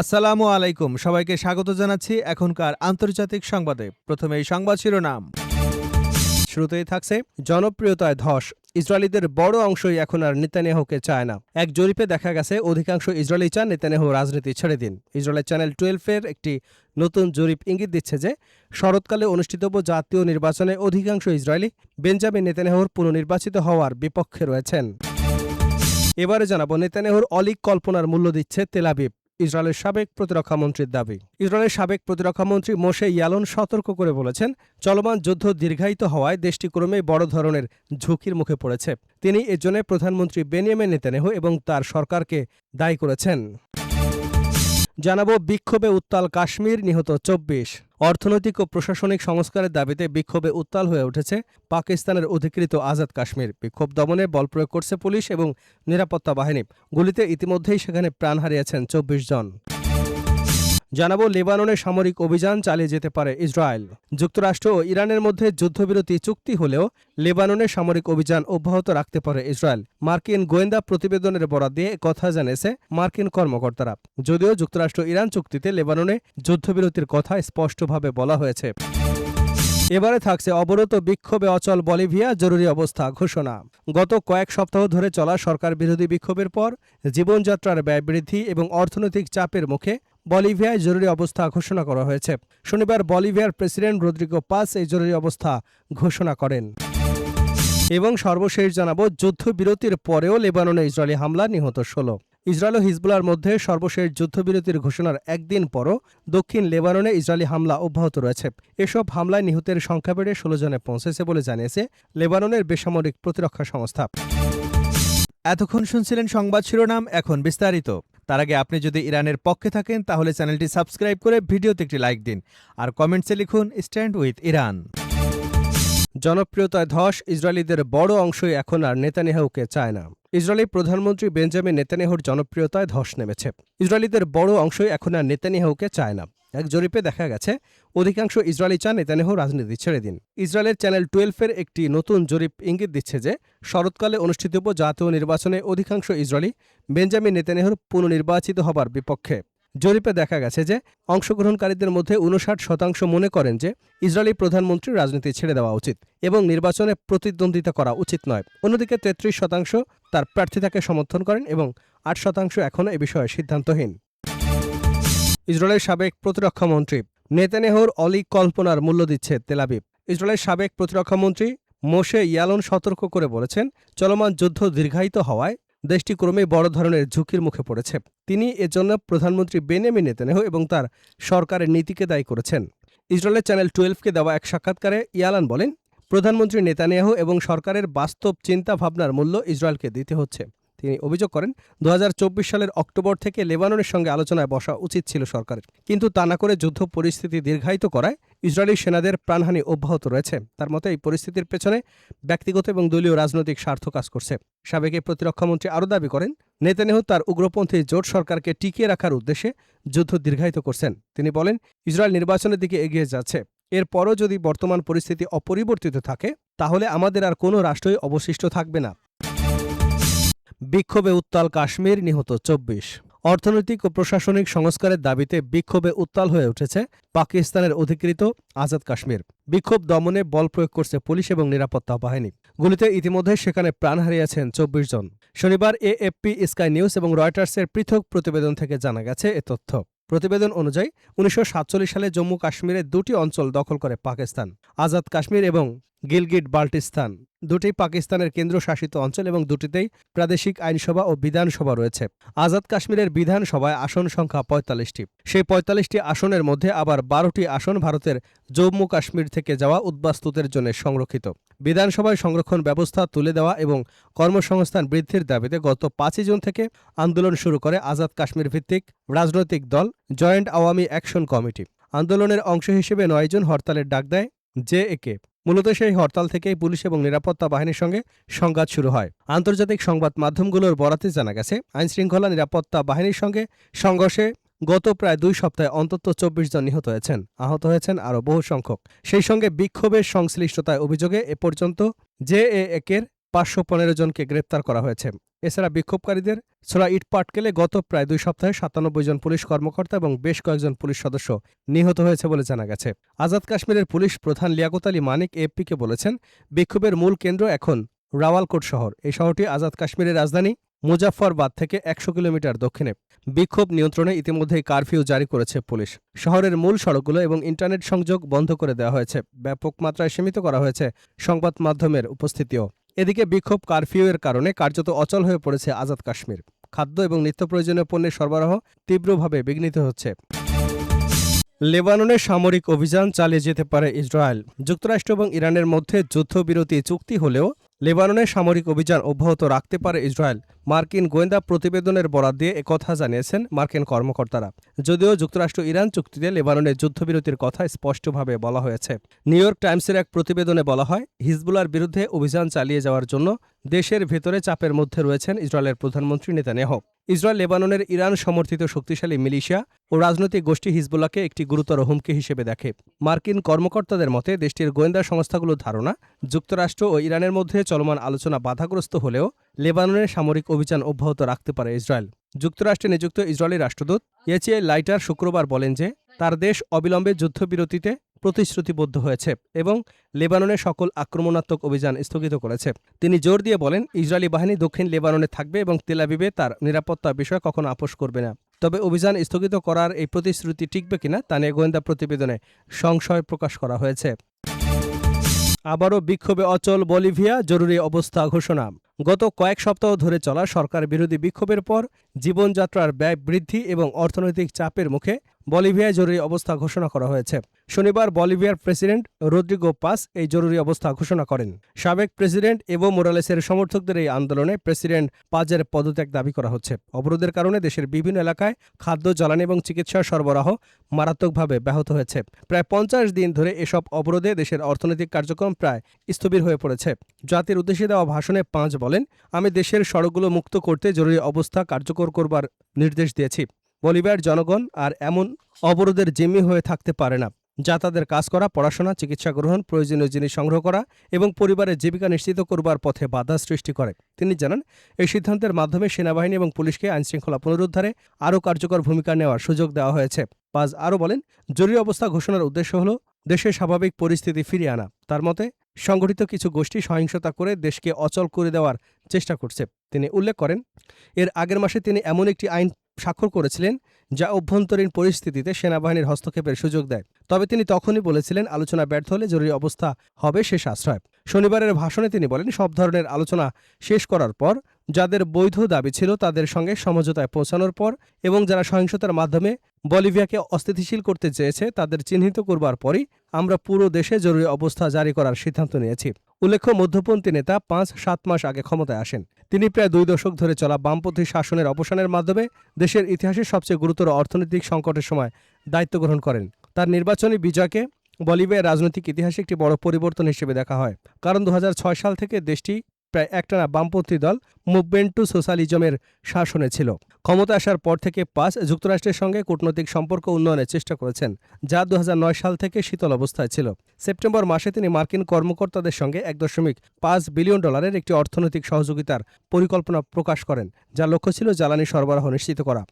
আসসালামু আলাইকুম, সবাইকে স্বাগত জানাচ্ছি এখনকার আন্তর্জাতিক সংবাদে। প্রথমে এই সংবাদ শিরোনাম। শুরুতেই থাকছে জনপ্রিয়তায় ধস, ইসরায়েলিদের বড় অংশই এখন আর নেতানিয়াহুকে চায় না। এক জরিপে দেখা গেছে অধিকাংশ ইসরায়েলি চান নেতানিয়াহু রাজনীতি ছেড়ে দিন। ইসরায়েলের চ্যানেল 12-এর একটি নতুন জরিপ ইঙ্গিত দিচ্ছে যে শরৎকালে অনুষ্ঠিতব্য জাতীয় নির্বাচনে অধিকাংশ ইসরায়েলি বেঞ্জামিন নেতানিয়াহুর পুনর্নির্বাচিত হওয়ার বিপক্ষে রয়েছেন। এবারে জানাবো নেতানিয়াহুর অলীক কল্পনার মূল্য দিচ্ছে তেল আবিব, ইসরায়েলের সাবেক প্রতিরক্ষামন্ত্রীর দাবি। ইসরায়েলের সাবেক প্রতিরক্ষামন্ত্রী মোশে ইয়ালন সতর্ক করে বলেছেন, চলমান যুদ্ধ দীর্ঘায়িত হওয়ায় দেশটি ক্রমেই বড় ধরনের ঝুঁকির মুখে পড়েছে। তিনি এজন্য প্রধানমন্ত্রী বেনিয়ামিন নেতানিয়াহু এবং তার সরকারকে দায়ী করেছেন। জানাবো বিক্ষোভে উত্তাল কাশ্মীর, নিহত 24। অর্থনৈতিক ও প্রশাসনিক সংস্কারের দাবিতে বিক্ষোভে উত্তাল হয়ে উঠেছে পাকিস্তানের অধিকৃত আজাদ কাশ্মীর। বিক্ষোভ দমনে বল প্রয়োগ করছে পুলিশ এবং নিরাপত্তা বাহিনী। গুলিতে ইতিমধ্যেই সেখানে প্রাণ হারিয়েছেন 24 জন। জানাবো লেবাননে সামরিক অভিযান চালিয়ে যেতে পারে ইসরায়েল। যুক্তরাষ্ট্র ও ইরানের মধ্যে যুদ্ধবিরতি চুক্তি হলেও লেবাননে সামরিক অভিযান অব্যাহত রাখতে পারে ইসরায়েল। মার্কিন গোয়েন্দা প্রতিবেদনের বরাত দিয়ে কথা জানিয়েছে মার্কিন কর্মকর্তারা। যদিও যুক্তরাষ্ট্র ইরান চুক্তিতে লেবাননে যুদ্ধবিরতির কথা স্পষ্টভাবে বলা হয়েছে। এবারে থাকছে অবরোধ বিক্ষোভে অচল বলিভিয়া, জরুরি অবস্থা ঘোষণা। গত কয়েক সপ্তাহ ধরে চলা সরকার বিরোধী বিক্ষোভের পর জীবনযাত্রার ব্যয় বৃদ্ধি এবং অর্থনৈতিক চাপের মুখে বলিভিয়ায় জরুরি অবস্থা ঘোষণা করা হয়েছে। শনিবার বলিভিয়ার প্রেসিডেন্ট রদ্রিগো পাস এই জরুরি অবস্থা ঘোষণা করেন। এবং সর্বশেষ জানাবো যুদ্ধবিরতির পরেও লেবাননে ইসরায়েলি হামলা, নিহত 16। ইসরায়েল ও হিজবুল্লাহর মধ্যে সর্বশেষ যুদ্ধবিরতির ঘোষণার একদিন পরও দক্ষিণ লেবাননে ইসরায়েলি হামলা অব্যাহত রয়েছে। এসব হামলায় নিহতের সংখ্যা বেড়ে 16 জনে পৌঁছেছে বলে জানিয়েছে লেবাননের বেসামরিক প্রতিরক্ষা সংস্থা। এতক্ষণ শুনছিলেন সংবাদ শিরোনাম, এখন বিস্তারিত। তার আগে আপনি যদি ইরানের পক্ষে থাকেন তাহলে চ্যানেলটি সাবস্ক্রাইব করে ভিডিওতে একটি লাইক দিন আর কমেন্টসে লিখুন স্ট্যান্ড উইথ ইরান। জনপ্রিয়তায় ধস, ইসরায়েলিদের বড় অংশই এখন আর নেতানিয়াহুকে চায় না। ইসরায়েলি প্রধানমন্ত্রী বেঞ্জামিন নেতানিয়াহুর জনপ্রিয়তায় ধস নেমেছে। ইসরায়েলিদের বড় অংশই এখন আর নেতানিয়াহুকে চায় না। এক জরিপে দেখা গেছে অধিকাংশ ইসরায়েলি চান নেতানিয়াহু রাজনীতি ছেড়ে দিন। ইসরায়েলের চ্যানেল 12-এর একটি নতুন জরিপ ইঙ্গিত দিচ্ছে যে শরৎকালে অনুষ্ঠিতব্য জাতীয় নির্বাচনে অধিকাংশ ইসরায়েলি বেঞ্জামিন নেতানিয়াহুর পুনর্নির্বাচিত হবার বিপক্ষে। জরিপে দেখা গেছে যে অংশগ্রহণকারীদের মধ্যে 59% মনে করেন যে ইসরায়েলি প্রধানমন্ত্রীর রাজনীতি ছেড়ে দেওয়া উচিত এবং নির্বাচনে প্রতিদ্বন্দ্বিতা করা উচিত নয়। অন্যদিকে 33% তার প্রার্থিতাকে সমর্থন করেন এবং 8% এখনও এ বিষয়ে সিদ্ধান্তহীন। ইসরায়েলের সাবেক প্রতিরক্ষামন্ত্রী নেতানিয়াহুর অলীক কল্পনার মূল্য দিচ্ছে তেল আবিব। ইসরায়েলের সাবেক প্রতিরক্ষামন্ত্রী মোশে ইয়ালন সতর্ক করে বলেছেন, চলমান যুদ্ধ দীর্ঘায়িত হওয়ায় দেশটি ক্রমেই বড় ধরনের ঝুঁকির মুখে পড়েছে। তিনি এজন্য প্রধানমন্ত্রী বেনিয়ামিন নেতানিয়াহু এবং তার সরকারের নীতিকে দায়ী করেছেন। ইসরায়েলের চ্যানেল 12-কে দেওয়া এক সাক্ষাৎকারে ইয়ালান বলেন, প্রধানমন্ত্রী নেতানিয়াহু এবং সরকারের বাস্তব চিন্তা ভাবনার মূল্য ইসরায়েলকে দিতে হচ্ছে। তিনি অভিযোগ করেন, 2024 সালের অক্টোবর থেকে লেবাননের সঙ্গে আলোচনায় বসা উচিত ছিল সরকারের, কিন্তু তা না করে যুদ্ধ পরিস্থিতি দীর্ঘায়িত করায় ইসরায়েলি সেনাদের প্রাণহানি অব্যাহত রয়েছে। তার মতে এই পরিস্থিতির পেছনে ব্যক্তিগত এবং দলীয় রাজনৈতিক স্বার্থ কাজ করছে। সাবেক প্রতিরক্ষামন্ত্রী আরও দাবি করেন, নেতানিয়াহু তার উগ্রপন্থী জোট সরকারকে টিকিয়ে রাখার উদ্দেশ্যে যুদ্ধ দীর্ঘায়িত করছেন। তিনি বলেন, ইসরায়েল নির্বাচনের দিকে এগিয়ে যাচ্ছে। এরপরও যদি বর্তমান পরিস্থিতি অপরিবর্তিত থাকে তাহলে আমাদের আর কোনো রাষ্ট্রই অবশিষ্ট থাকবে না। বিক্ষোভে উত্তাল কাশ্মীর, নিহত 24। অর্থনৈতিক ও প্রশাসনিক সংস্কারের দাবিতে বিক্ষোভে উত্তাল হয়ে উঠেছে পাকিস্তানের অধিকৃত আজাদ কাশ্মীর। বিক্ষোভ দমনে বল প্রয়োগ করছে পুলিশ এবং নিরাপত্তা বাহিনী। গুলিতে ইতিমধ্যে সেখানে প্রাণ হারিয়েছেন 24 জন। শনিবার এএফপি, স্কাই নিউজ এবং রয়টার্সের পৃথক প্রতিবেদন থেকে জানা গেছে এ তথ্য। প্রতিবেদন অনুযায়ী 1947 সালে জম্মু কাশ্মীরের দুটি অঞ্চল দখল করে পাকিস্তান, আজাদ কাশ্মীর এবং গিলগিট বাল্টিস্তান। দুটি পাকিস্তানের কেন্দ্রশাসিত অঞ্চল এবং দুটিতেই প্রাদেশিক আইনসভা ও বিধানসভা রয়েছে। আজাদ কাশ্মীরের বিধানসভায় আসন সংখ্যা 45টি। সেই 45টি আসনের মধ্যে আবার 12টি আসন ভারতের জম্মু কাশ্মীর থেকে যাওয়া উদ্বাস্তুদের জন্য সংরক্ষিত। বিধানসভায় সংরক্ষণ ব্যবস্থা তুলে দেওয়া এবং কর্মসংস্থান বৃদ্ধির দাবিতে গত 5 জুন থেকে আন্দোলন শুরু করে আজাদ কাশ্মীর ভিত্তিক রাজনৈতিক দল জয়েন্ট আওয়ামী অ্যাকশন কমিটি। আন্দোলনের অংশ হিসেবে 9 জুন হরতালের ডাক দেয় জেএকে। মূলত সেই হরতাল থেকেই পুলিশ এবং নিরাপত্তা বাহিনীর সঙ্গে সংঘাত শুরু হয়। আন্তর্জাতিক সংবাদ মাধ্যমগুলোর বরাতে জানা গেছে, আইনশৃঙ্খলা নিরাপত্তা বাহিনীর সঙ্গে সংঘর্ষে গত প্রায় 2 সপ্তাহে অন্তত 24 জন নিহত হয়েছেন, আহত হয়েছেন আরও বহু সংখ্যক। সেই সঙ্গে বিক্ষোভের সংশ্লিষ্টতায় অভিযোগে এ পর্যন্ত জেএকের 515 জনকে গ্রেপ্তার করা হয়েছে। এছাড়া বিক্ষোভকারীদের ছোড়া ইট পাটকেলে গত প্রায় 2 সপ্তাহে 97 জন পুলিশ কর্মকর্তা এবং বেশ কয়েকজন পুলিশ সদস্য নিহত হয়েছে বলে জানা গেছে। আজাদ কাশ্মীরের পুলিশ প্রধান লিয়াকত আলী মানিক এএফপিকে বলেছেন, বিক্ষোভের মূল কেন্দ্র এখন রাওয়ালকোট শহর। এই শহরটি আজাদ কাশ্মীরের রাজধানী মুজাফফরবাদ থেকে 100 কিলোমিটার দক্ষিণে। বিক্ষোভ নিয়ন্ত্রণে ইতিমধ্যেই কারফিউ জারি করেছে পুলিশ। শহরের মূল সড়কগুলো এবং ইন্টারনেট সংযোগ বন্ধ করে দেওয়া হয়েছে। ব্যাপক মাত্রায় সীমিত করা হয়েছে সংবাদ মাধ্যমের উপস্থিতিও। এদিকে বিক্ষোভ কারফিউয়ের কারণে কার্যত অচল হয়ে পড়েছে আজাদ কাশ্মীর। খাদ্য এবং নিত্য প্রয়োজনীয় পণ্যের সরবরাহ তীব্রভাবে বিঘ্নিত হচ্ছে। লেবাননে সামরিক অভিযান চালিয়ে যেতে পারে ইসরায়েল। যুক্তরাষ্ট্র এবং ইরানের মধ্যে যুদ্ধবিরতি চুক্তি হলেও লেবাননে সামরিক অভিযান অব্যাহত রাখতে পারে ইসরায়েল। মার্কিন গোয়েন্দা প্রতিবেদনের বরাত দিয়ে একথা জানিয়েছেন মার্কিন কর্মকর্তারা। যদিও যুক্তরাষ্ট্র ইরান চুক্তিতে লেবাননের যুদ্ধবিরতির কথা স্পষ্টভাবে বলা হয়েছে। নিউ ইয়র্ক টাইমসের এক প্রতিবেদনে বলা হয়, হিজবুলার বিরুদ্ধে অভিযান চালিয়ে যাওয়ার জন্য দেশের ভেতরে চাপের মধ্যে রয়েছেন ইসরায়েলের প্রধানমন্ত্রী নেতানিয়াহু। ইসরায়েল লেবাননের ইরান সমর্থিত শক্তিশালী মিলিশিয়া ও রাজনৈতিক গোষ্ঠী হিজবুল্লাহকে একটি গুরুতর হুমকি হিসেবে দেখে। মার্কিন কর্মকর্তাদের মতে দেশটির গোয়েন্দা সংস্থাগুলোর ধারণা, যুক্তরাষ্ট্র ও ইরানের মধ্যে চলমান আলোচনা বাধাগ্রস্ত হলেও লেবাননের সামরিক অভিযান অব্যাহত রাখতে পারে ইসরায়েল। যুক্তরাষ্ট্রে নিযুক্ত ইসরায়েলি রাষ্ট্রদূত ইয়েচিয়ে লাইটার শুক্রবার বলেন যে তার দেশ অবিলম্বে যুদ্ধবিরতিতে প্রতিশ্রুতিবদ্ধ হয়েছে এবং লেবাননের সকল আক্রমণাত্মক অভিযান স্থগিত করেছে। তিনি জোর দিয়ে বলেন, ইসরায়েলি বাহিনী দক্ষিণ লেবাননে থাকবে এবং তেল আবিবে তার নিরাপত্তা বিষয়ে কখনো আপোস করবে না। তবে অভিযান স্থগিত করার এই প্রতিশ্রুতি টিকবে কিনা তা নিয়ে গোয়েন্দা প্রতিবেদনে সংশয় প্রকাশ করা হয়েছে। আবারও বিক্ষোভে অচল বলিভিয়া, জরুরি অবস্থা ঘোষণা। গত কয়েক সপ্তাহ ধরে চলা সরকার বিরোধী বিক্ষোভের পর জীবনযাত্রার ব্যয় বৃদ্ধি এবং অর্থনৈতিক চাপের মুখে বলিভিয়ায় জরুরি অবস্থা ঘোষণা করা হয়েছে। শনিবার বলিভিয়ার প্রেসিডেন্ট রদ্রিগো পাস এই জরুরি অবস্থা ঘোষণা করেন। সাবেক প্রেসিডেন্ট এভো মোরালেসের সমর্থকদের এই আন্দোলনে প্রেসিডেন্ট পাজের পদত্যাগ দাবি করা হচ্ছে। অবরোধের কারণে দেশের বিভিন্ন এলাকায় খাদ্য, জ্বালানি এবং চিকিৎসা সরবরাহ মারাত্মকভাবে ব্যাহত হয়েছে। প্রায় 50 দিন ধরে এসব অবরোধে দেশের অর্থনৈতিক কার্যক্রম প্রায় স্থবির হয়ে পড়েছে। জাতির উদ্দেশ্যে দেওয়া ভাষণে পাঁচ বলেন, আমি দেশের সড়কগুলো মুক্ত করতে জরুরি অবস্থা কার্যকর করবার নির্দেশ দিয়েছি। বলিভিয়ার জনগণ আর এমন অবরোধের জিম্মি হয়ে থাকতে পারে না, যা তাদের কাজ করা, পড়াশোনা, চিকিৎসা গ্রহণ, প্রয়োজনীয় জিনিস সংগ্রহ করা এবং পরিবারের জীবিকা নিশ্চিত করবার পথে বাধা সৃষ্টি করে। তিনি জানান, এই সিদ্ধান্তের মাধ্যমে সেনাবাহিনী এবং পুলিশকে আইনশৃঙ্খলা পুনরুদ্ধারে আরও কার্যকর ভূমিকা নেওয়ার সুযোগ দেওয়া হয়েছে। পাজ আরও বলেন, জরুরি অবস্থা ঘোষণার উদ্দেশ্য হল দেশে স্বাভাবিক পরিস্থিতি ফিরিয়ে আনা। তার মতে, সংগঠিত কিছু গোষ্ঠী সহিংসতা করে দেশকে অচল করে দেওয়ার চেষ্টা করছে। তিনি উল্লেখ করেন, এর আগের মাসে তিনি এমন একটি আইন স্বাক্ষর করেছিলেন যা অভ্যন্তরীণ পরিস্থিতিতে সেনাবাহিনীর হস্তক্ষেপের সুযোগ দেয়। তবে তিনি তখনই বলেছিলেন, আলোচনা ব্যর্থ হলে জরুরি অবস্থা হবে শেষ আশ্রয়। শনিবারের ভাষণে তিনি বলেন, সব ধরনের আলোচনা শেষ করার পর, যাদের বৈধ দাবি ছিল তাদের সঙ্গে সমঝোতায় পৌঁছানোর পর এবং যারা সহিংসতার মাধ্যমে বলিভিয়াকে অস্থিতিশীল করতে চেয়েছে তাদের চিহ্নিত করবার পরই আমরা পুরো দেশে জরুরি অবস্থা জারি করার সিদ্ধান্ত নিয়েছি। উল্লেখ্য, মধ্যপন্থী নেতা 5-7 মাস আগে ক্ষমতায় আসেন। তিনি প্রায় 2 দশক ধরে চলা বামপন্থী শাসনের অবসানের মাধ্যমে দেশের ইতিহাসে সবচেয়ে গুরুতর অর্থনৈতিক সংকটের সময় দায়িত্ব গ্রহণ করেন। তার নির্বাচনী বিজয়কে বলিভিয়ার রাজনৈতিক ইতিহাসে একটি বড় পরিবর্তন হিসেবে দেখা হয়, কারণ 2006 সাল থেকে দেশটি প্রায় একটানা বামপন্থী দল মুভমেন্টু সোশ্যালিজমের শাসনে ছিল। ক্ষমতা আসার পর থেকে পাস যুক্তরাষ্ট্রের সঙ্গে কূটনৈতিক সম্পর্ক উন্নয়নের চেষ্টা করেছেন, যা 2009 সাল থেকে শীতল অবস্থায় ছিল। সেপ্টেম্বর মাসে তিনি মার্কিন কর্মকর্তাদের সঙ্গে $1.5 বিলিয়ন একটি অর্থনৈতিক সহযোগিতার পরিকল্পনা প্রকাশ করেন, যার লক্ষ্য ছিল জ্বালানি সরবরাহ নিশ্চিত করা।